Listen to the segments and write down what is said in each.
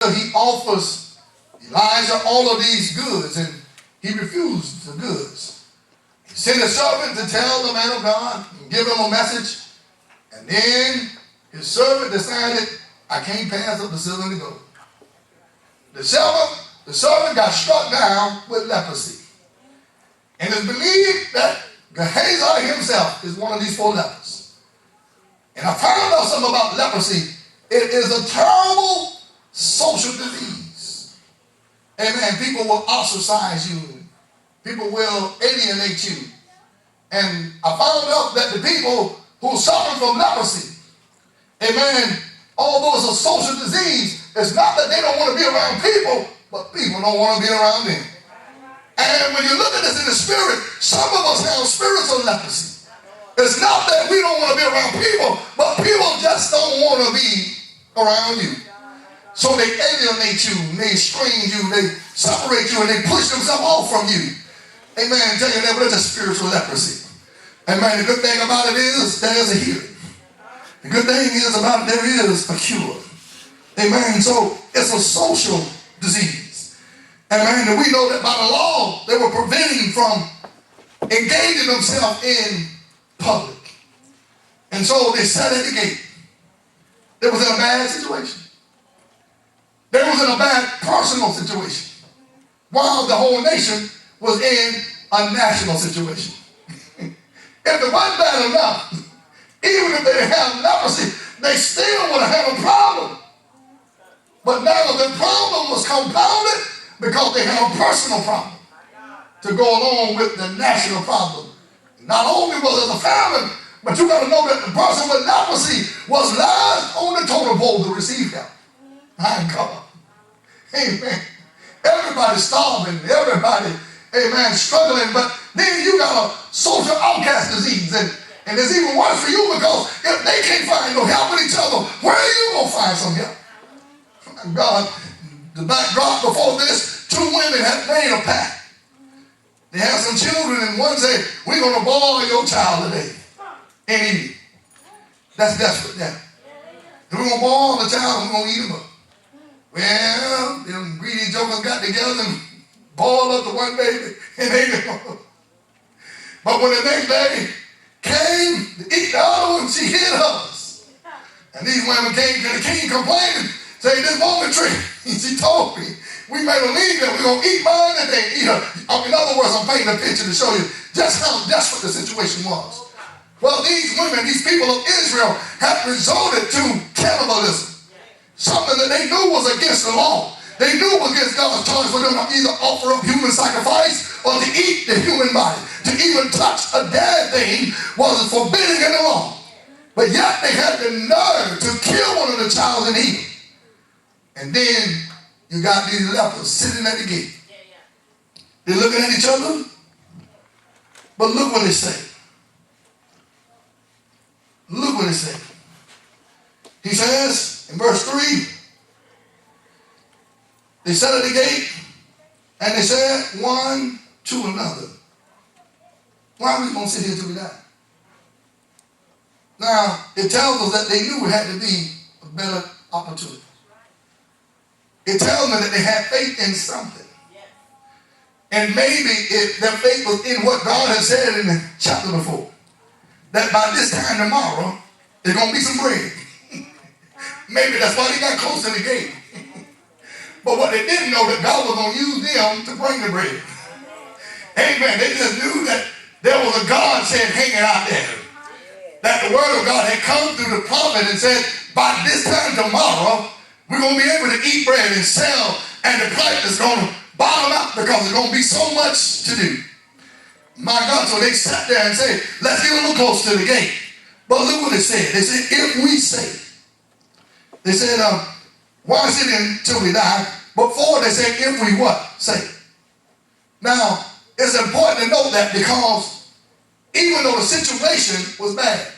after he offers Elijah all of these goods, and he refused the goods, he sent a servant to tell the man of God and give him a message. And then his servant decided, I can't pass up the silver and the gold. The servant got struck down with leprosy. And it's believed that Gehazi himself is one of these 4 lepers. And I found out something about leprosy. It is a terrible social disease. Amen. People will ostracize you. People will alienate you. And I found out that the people who suffer from leprosy, amen, although it's a social disease, it's not that they don't want to be around people, but people don't want to be around them. And when you look at this in the spirit, some of us have spiritual leprosy. It's not that we don't want to be around people, but people just don't want to be around you. So they alienate you, and they estrange you, they separate you, and they push themselves off from you. Amen. Tell you that, but it's a spiritual leprosy. Amen. The good thing about it is there's a healing. The good thing is about it, there is a cure. Amen. So it's a social disease. Amen. And we know that by the law, they were preventing from engaging themselves in public. And so they sat at the gate. They was in a bad situation. They was in a bad personal situation, while the whole nation was in a national situation. If it wasn't bad enough, even if they didn't have leprosy, they still would have had a problem. But now the problem was compounded because they had a personal problem to go along with the national problem. Not only was it a famine, but you got to know that the person with leprosy was last on the totem pole to receive help. My God. Amen. Everybody's starving. Everybody, amen, struggling. But then you got a social outcast disease. And it's even worse for you, because if they can't find no help with each other, where are you going to find some help? My God, the backdrop before this, 2 women had made a pact. They had some children, and one said, we're going to boil your child today and eat it. That's desperate now. We're going to boil the child and we're going to eat him up. Well, them greedy jokers got together and boiled up the one baby and ate him up. But when the next baby came to eat the other one, she hit us. And these women came to the king complaining, saying, this woman tricked. She told me, we made a league that we're going to eat mine and they eat her. In other words, I'm painting a picture to show you just how desperate the situation was. Well, these women, these people of Israel, have resorted to cannibalism. Something that they knew was against the law. They knew it was against God's charge for them to either offer up human sacrifice or to eat the human body. To even touch a dead thing was forbidden in the law. But yet they had the nerve to kill one of the child and eat it. And then you got these lepers sitting at the gate. They're looking at each other. But look what they say. Look what they say. He says in verse 3, they sat at the gate and they said one to another, why are we going to sit here till we die? Now, it tells us that they knew it had to be a better opportunity. It tells me that they had faith in something. And maybe their faith was in what God had said in the chapter before. That by this time tomorrow, there's going to be some bread. Maybe that's why they got close to the gate. But what they didn't know, that God was going to use them to bring the bread. Amen. They just knew that there was a God said hanging out there. That the word of God had come through the prophet and said, by this time tomorrow, we're going to be able to eat bread and sell, and the price is going to bottom out because there's going to be so much to do. My God, so they sat there and said, let's get a little close to the gate. But look what it said. They said, if we say. They said, why sit until we die? Before they said, if we what? Say. Now, it's important to note that, because even though the situation was bad,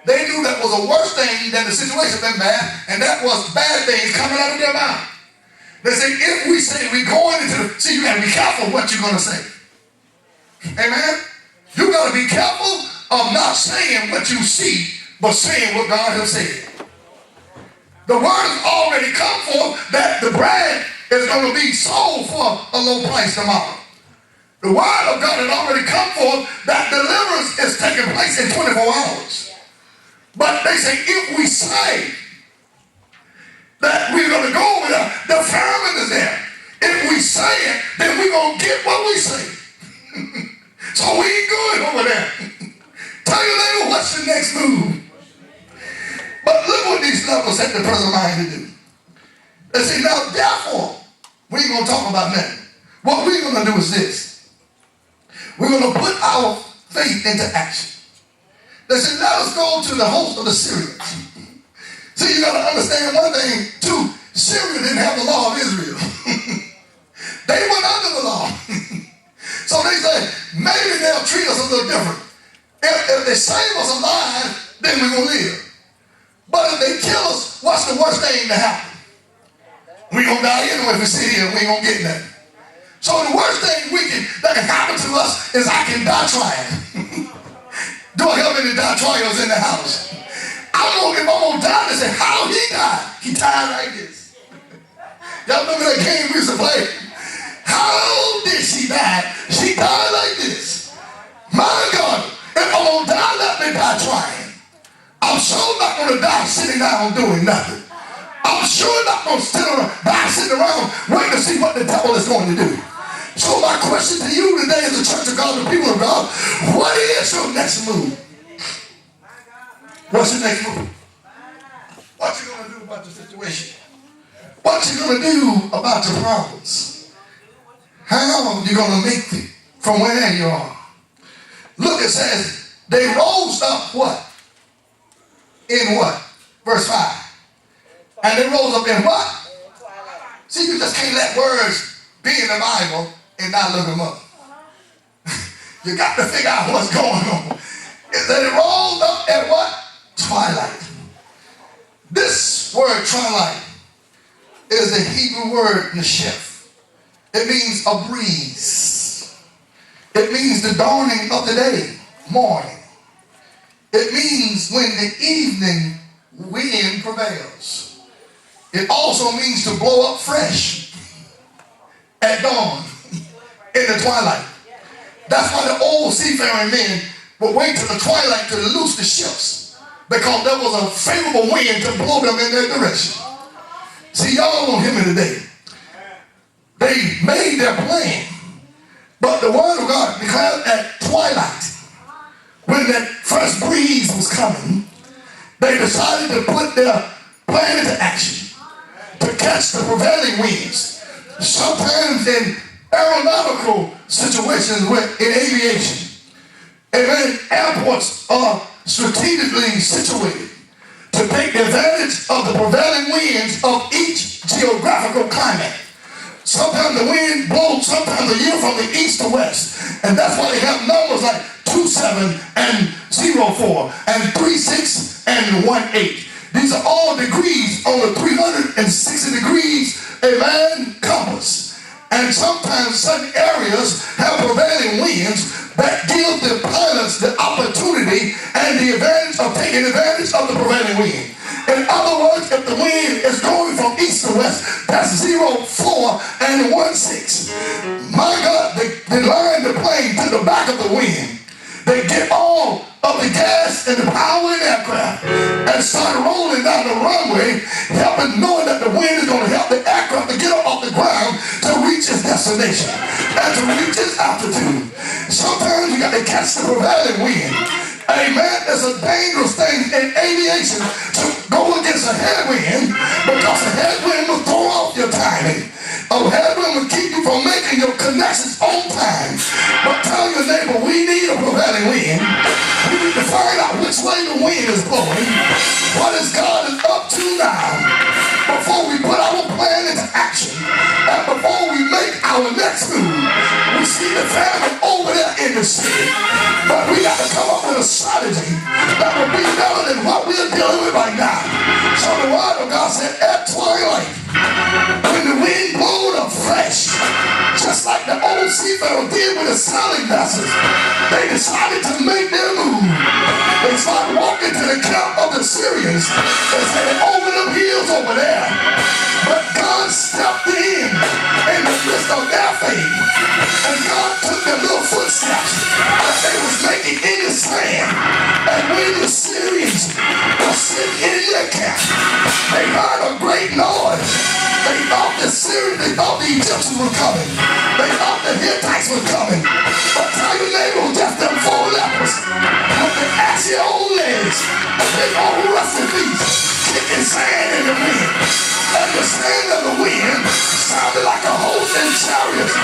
they knew that was a worse thing than the situation been bad, and that was bad things coming out of their mouth. They said, if we say we're going into the, see, you got to be careful what you're going to say. Amen? You got to be careful of not saying what you see, but saying what God has said. The word has already come forth that the bread is going to be sold for a low price tomorrow. The word of God has already come forth that deliverance is taking place in 24 hours. But they say if we say that we're going to go over there, the famine is there. If we say it, then we're going to get what we say. So we ain't going over there. Tell your neighbor, what's the next move? But look what these knuckles set the present mind to do. They say, now therefore, we ain't going to talk about nothing. What we're going to do is this. We're going to put our faith into action. They said, let us go to the host of the Syrians. See, you got to understand one thing, too. Syria didn't have the law of Israel. They went under the law. So they said, maybe they'll treat us a little different. If they save us alive, then we're going to live. But if they kill us, what's the worst thing to happen? We're going to die anyway if we sit here and we ain't going to get nothing. So the worst thing that can happen to us is I can die trying. Do I have any die trials in the house? I don't know if I'm going to die. They say, how he died? He died like this. Y'all remember that game we used to play? How did she die? She died like this. My God, if I'm going to die, let me die trying. I'm sure not going to die sitting down doing nothing. I'm sure not going to die sitting around waiting to see what the devil is going to do. So my question to you today is the church of God, the people of God, what is your next move? What's your next move? What you going to do about the situation? What you going to do about your problems? How are you going to make it from where you are? Look, it says, they rose up what? In what? Verse 5. And they rose up in what? See, you just can't let words be in the Bible and not look them up. You got to figure out what's going on. It said it rose up at what? Twilight. This word twilight is the Hebrew word neshef. It means a breeze. It means the dawning of the day, morning. It means when the evening wind prevails. It also means to blow up fresh at dawn in the twilight. That's why the old seafaring men would wait till the twilight to loose the ships, because there was a favorable wind to blow them in their direction. See, y'all don't hear me today. They made their plan, but the word of God declared at twilight, when that first breeze was coming, they decided to put their plan into action to catch the prevailing winds. Sometimes in aeronautical situations, in aviation, amen, airports are strategically situated to take advantage of the prevailing winds of each geographical climate. Sometimes the wind blows sometimes a year from the east to west, and that's why they have numbers like 27 and 04 and 36 and 18. These are all degrees on the 360 degrees, amen, compass. And sometimes certain areas have prevailing winds that give the pilots the opportunity and the advantage of taking advantage of the prevailing wind. In other words, if the wind is going from east to west, that's 04 and 16. My God, they line the plane to the back of the wind. They get all of the gas and the power in the aircraft and start rolling down the runway, knowing that the wind is going to help the aircraft to get up off the ground to reach its destination and to reach its altitude. Sometimes you got to catch the prevailing wind. Amen. It's a dangerous thing in aviation to go against a headwind, because a headwind will throw off your timing. A headwind will keep you from making your connections on time. But tell your neighbor, we need a prevailing wind. We need to find out which way the wind is blowing. What is God is up to now, before we put our plan into action, and before we make our next move. We see the famine over there in the city, but we got to come up with a strategy that will be better than what we're dealing with right now. So the word of God said, at twilight, when the wind blowed up fresh, just like the old seafarer did with the sailing vessels, they decided to make their move. They started walking to the camp of the Syrians and said, over the hills over there. But God stepped in the midst of their faith. And God took their little footsteps that they was making in the sand. And when the Syrians were sitting in their camp, they heard a great noise. They thought they thought the Egyptians were coming. They thought the Hittites were coming. But tell your neighbor, just them 4 lepers with the ashy old legs, they all rusty feet, kicking sand in the wind. And the sand of the wind sounded like a host in chariots